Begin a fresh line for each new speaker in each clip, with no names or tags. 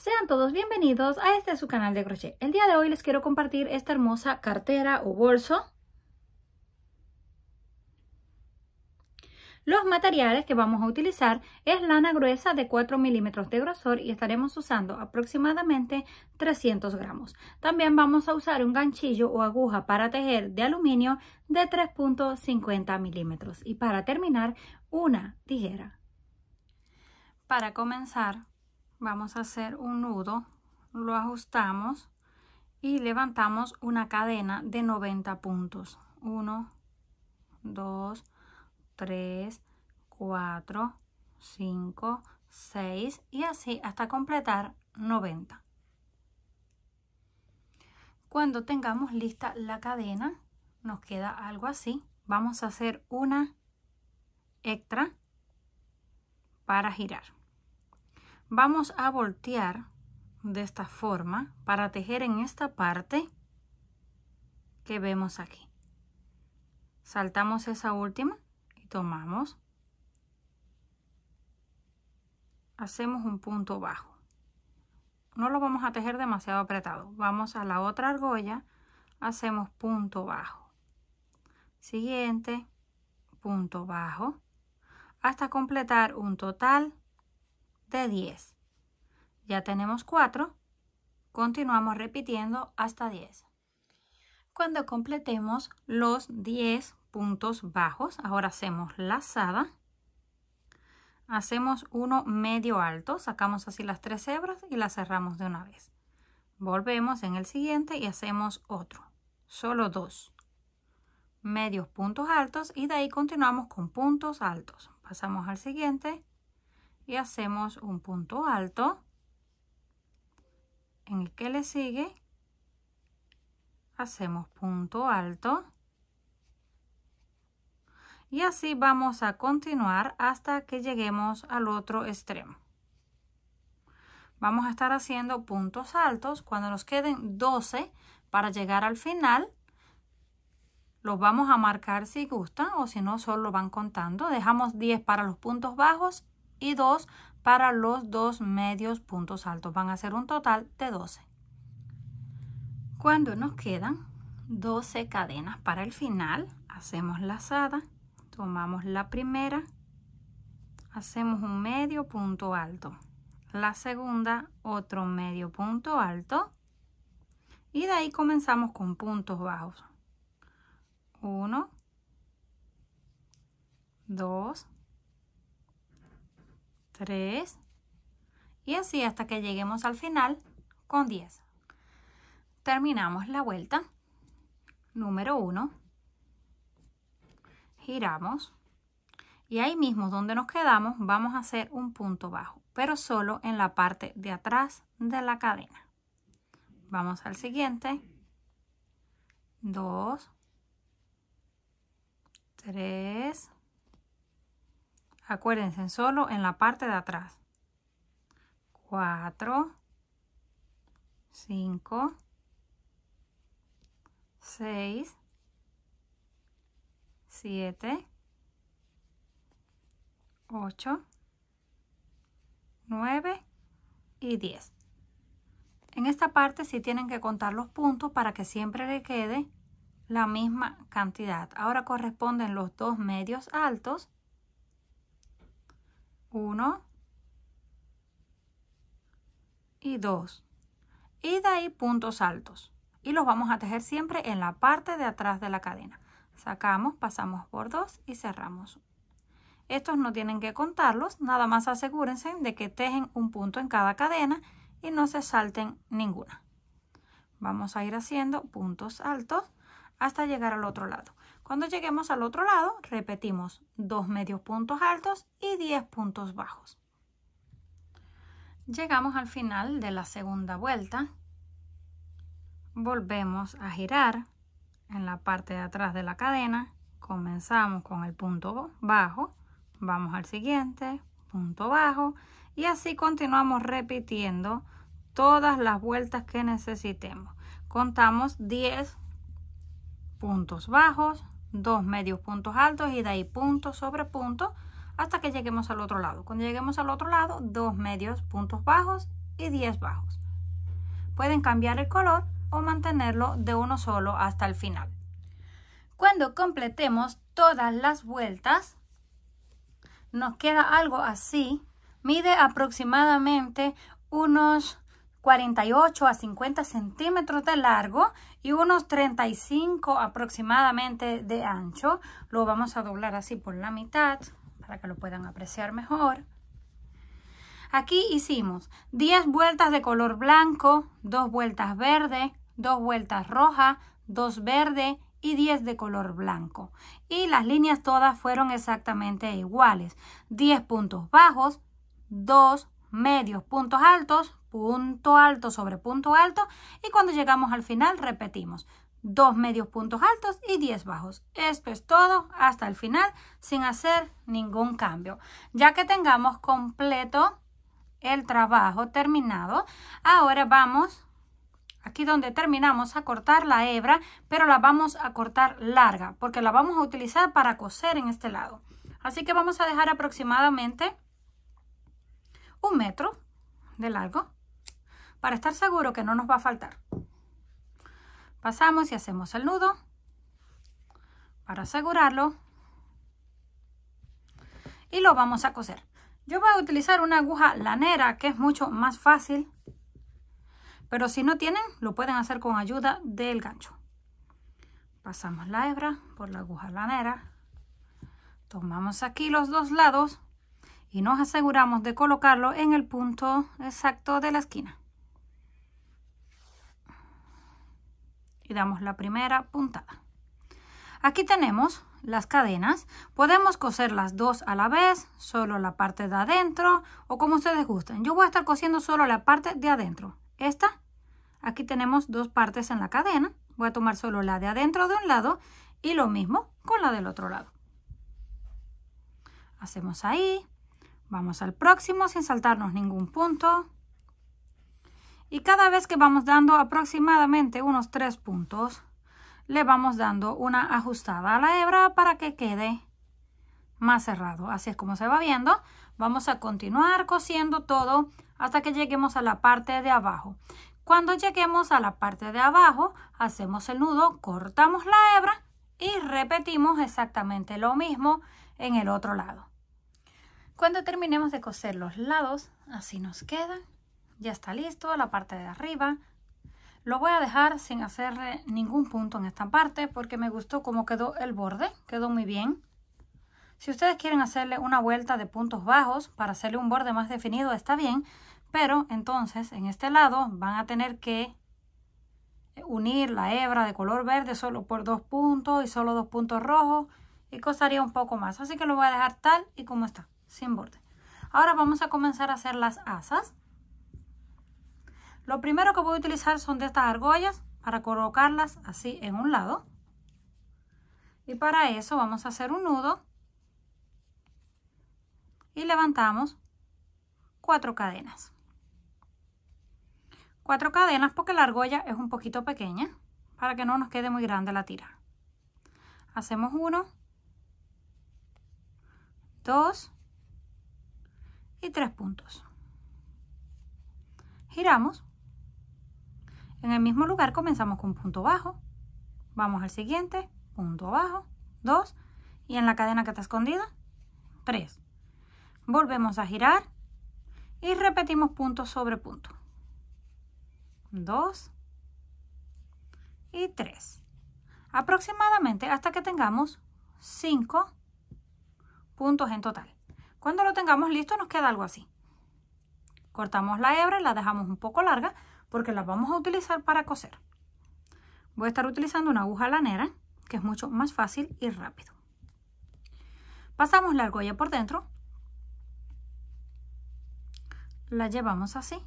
Sean todos bienvenidos a este su canal de crochet. El día de hoy les quiero compartir esta hermosa cartera o bolso. Los materiales que vamos a utilizar es lana gruesa de 4 milímetros de grosor y estaremos usando aproximadamente 300 gramos. También vamos a usar un ganchillo o aguja para tejer de aluminio de 3.50 milímetros y para terminar una tijera. Para comenzar vamos a hacer un nudo, lo ajustamos y levantamos una cadena de 90 puntos. 1, 2, 3, 4, 5, 6 y así hasta completar 90. Cuando tengamos lista la cadena, nos queda algo así. Vamos a hacer una extra para girar. Vamos a voltear de esta forma para tejer en esta parte que vemos aquí. Saltamos esa última y tomamos. Hacemos un punto bajo. No lo vamos a tejer demasiado apretado. Vamos a la otra argolla, hacemos punto bajo. Siguiente, punto bajo, hasta completar un total de 10. Ya tenemos 4. Continuamos repitiendo hasta 10. Cuando completemos los 10 puntos bajos, ahora hacemos lazada. Hacemos uno medio alto, sacamos así las 3 hebras y las cerramos de una vez. Volvemos en el siguiente y hacemos otro. Solo 2 medios puntos altos y de ahí continuamos con puntos altos. Pasamos al siguiente y hacemos un punto alto. En el que le sigue hacemos punto alto y así vamos a continuar hasta que lleguemos al otro extremo. Vamos a estar haciendo puntos altos. Cuando nos queden 12 para llegar al final, los vamos a marcar si gustan o si no solo van contando. Dejamos 10 para los puntos bajos y 2 para los 2 medios puntos altos. Van a ser un total de 12. Cuando nos quedan 12 cadenas para el final, hacemos lazada, tomamos la primera, hacemos un medio punto alto, la segunda otro medio punto alto y de ahí comenzamos con puntos bajos. 1, 2, 3 y así hasta que lleguemos al final con 10. Terminamos la vuelta número 1, giramos y ahí mismo donde nos quedamos vamos a hacer un punto bajo, pero solo en la parte de atrás de la cadena. Vamos al siguiente, 2, 3, acuérdense, solo en la parte de atrás, 4, 5, 6, 7, 8, 9 y 10. En esta parte sí tienen que contar los puntos para que siempre le quede la misma cantidad. Ahora corresponden los 2 medios altos. 1 y 2. Y de ahí puntos altos. Y los vamos a tejer siempre en la parte de atrás de la cadena. Sacamos, pasamos por 2 y cerramos. Estos no tienen que contarlos, nada más asegúrense de que tejen un punto en cada cadena y no se salten ninguna. Vamos a ir haciendo puntos altos hasta llegar al otro lado. Cuando lleguemos al otro lado, repetimos 2 medios puntos altos y 10 puntos bajos. Llegamos al final de la segunda vuelta. Volvemos a girar en la parte de atrás de la cadena. Comenzamos con el punto bajo. Vamos al siguiente, punto bajo. Y así continuamos repitiendo todas las vueltas que necesitemos. Contamos 10 puntos bajos, 2 medios puntos altos y de ahí punto sobre punto hasta que lleguemos al otro lado. Cuando lleguemos al otro lado, 2 medios puntos bajos y 10 bajos. Pueden cambiar el color o mantenerlo de uno solo hasta el final. Cuando completemos todas las vueltas, nos queda algo así. Mide aproximadamente unos 48 a 50 centímetros de largo y unos 35 aproximadamente de ancho. Lo vamos a doblar así por la mitad para que lo puedan apreciar mejor. Aquí hicimos 10 vueltas de color blanco, 2 vueltas verde, 2 vueltas roja, 2 verde y 10 de color blanco. Y las líneas todas fueron exactamente iguales. 10 puntos bajos, 2 medios puntos altos, punto alto sobre punto alto, y cuando llegamos al final repetimos 2 medios puntos altos y 10 bajos. Esto es todo hasta el final sin hacer ningún cambio. Ya que tengamos completo el trabajo terminado, ahora vamos aquí donde terminamos a cortar la hebra, pero la vamos a cortar larga porque la vamos a utilizar para coser en este lado. Así que vamos a dejar aproximadamente 1 metro de largo para estar seguro que no nos va a faltar. Pasamos y hacemos el nudo para asegurarlo y lo vamos a coser. Yo voy a utilizar una aguja lanera que es mucho más fácil, pero si no tienen lo pueden hacer con ayuda del gancho. Pasamos la hebra por la aguja lanera, tomamos aquí los dos lados y nos aseguramos de colocarlo en el punto exacto de la esquina. Y damos la primera puntada. Aquí tenemos las cadenas. Podemos coser las dos a la vez, solo la parte de adentro o como ustedes gusten. Yo voy a estar cosiendo solo la parte de adentro. Aquí tenemos dos partes en la cadena. Voy a tomar solo la de adentro de un lado y lo mismo con la del otro lado. Hacemos ahí. Vamos al próximo sin saltarnos ningún punto. Y cada vez que vamos dando aproximadamente unos 3 puntos, le vamos dando una ajustada a la hebra para que quede más cerrado. Así es como se va viendo. Vamos a continuar cosiendo todo hasta que lleguemos a la parte de abajo. Cuando lleguemos a la parte de abajo, hacemos el nudo, cortamos la hebra y repetimos exactamente lo mismo en el otro lado. Cuando terminemos de coser los lados, así nos queda. Ya está listo la parte de arriba. Lo voy a dejar sin hacerle ningún punto en esta parte porque me gustó cómo quedó el borde. Quedó muy bien. Si ustedes quieren hacerle una vuelta de puntos bajos para hacerle un borde más definido, está bien. Pero entonces en este lado van a tener que unir la hebra de color verde solo por 2 puntos y solo 2 puntos rojos. Y costaría un poco más. Así que lo voy a dejar tal y como está, sin borde. Ahora vamos a comenzar a hacer las asas. Lo primero que voy a utilizar son de estas argollas para colocarlas así en un lado. Y para eso vamos a hacer un nudo. Y levantamos 4 cadenas. 4 cadenas porque la argolla es un poquito pequeña para que no nos quede muy grande la tira. Hacemos 1, 2 y 3 puntos. Giramos. En el mismo lugar comenzamos con un punto bajo. Vamos al siguiente, punto bajo, 2 y en la cadena que está escondida, 3. Volvemos a girar y repetimos punto sobre punto. 2 y 3. Aproximadamente hasta que tengamos 5 puntos en total. Cuando lo tengamos listo nos queda algo así. Cortamos la hebra y la dejamos un poco larga porque la vamos a utilizar para coser. Voy a estar utilizando una aguja lanera que es mucho más fácil y rápido. Pasamos la argolla por dentro. La llevamos así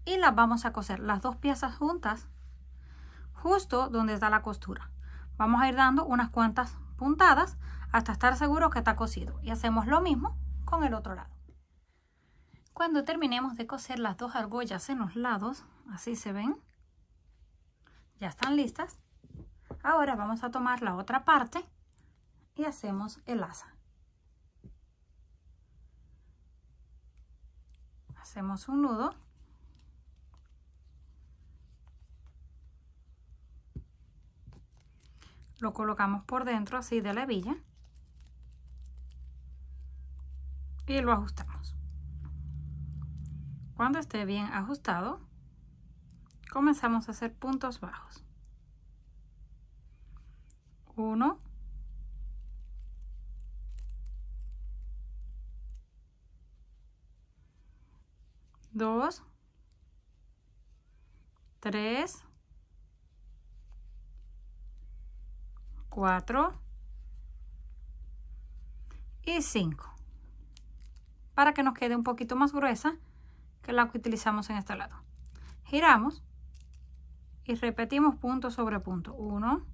y las vamos a coser las dos piezas juntas justo donde está la costura. Vamos a ir dando unas cuantas puntadas hasta estar seguros que está cosido y hacemos lo mismo con el otro lado. Cuando terminemos de coser las dos argollas en los lados, así se ven, ya están listas. Ahora vamos a tomar la otra parte y hacemos el asa. Hacemos un nudo lo colocamos por dentro así de la hebilla y lo ajustamos. Cuando esté bien ajustado, comenzamos a hacer puntos bajos. 1, 2, 3, 4 y 5, para que nos quede un poquito más gruesa que la que utilizamos en este lado. Giramos y repetimos punto sobre punto. 1,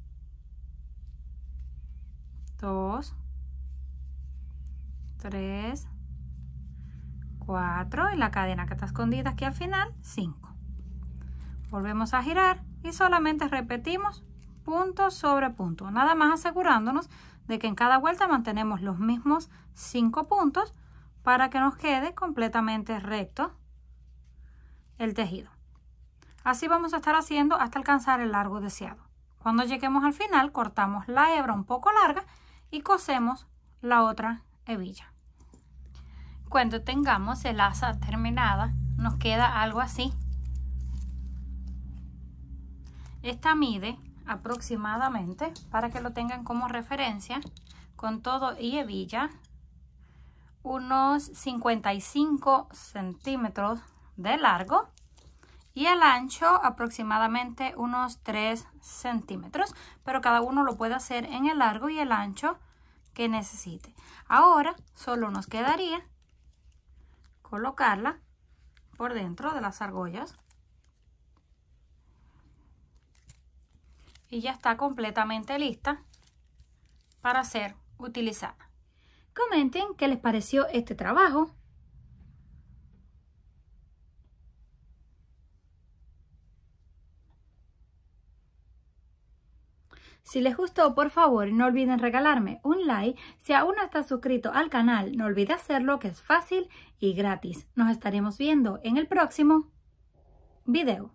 2, 3, 4 y la cadena que está escondida aquí al final, 5. Volvemos a girar y solamente repetimos punto sobre punto, nada más asegurándonos de que en cada vuelta mantenemos los mismos 5 puntos para que nos quede completamente recto el tejido. Así vamos a estar haciendo hasta alcanzar el largo deseado. Cuando lleguemos al final, cortamos la hebra un poco larga y cosemos la otra hebilla. Cuando tengamos el asa terminada, nos queda algo así. Esta mide aproximadamente, para que lo tengan como referencia, con todo y hebilla, unos 55 centímetros de largo y el ancho aproximadamente unos 3 centímetros, pero cada uno lo puede hacer en el largo y el ancho que necesite. Ahora solo nos quedaría colocarla por dentro de las argollas y ya está completamente lista para ser utilizada. Comenten qué les pareció este trabajo. Si les gustó, por favor, no olviden regalarme un like. Si aún no estás suscrito al canal, no olvides hacerlo, que es fácil y gratis. Nos estaremos viendo en el próximo video.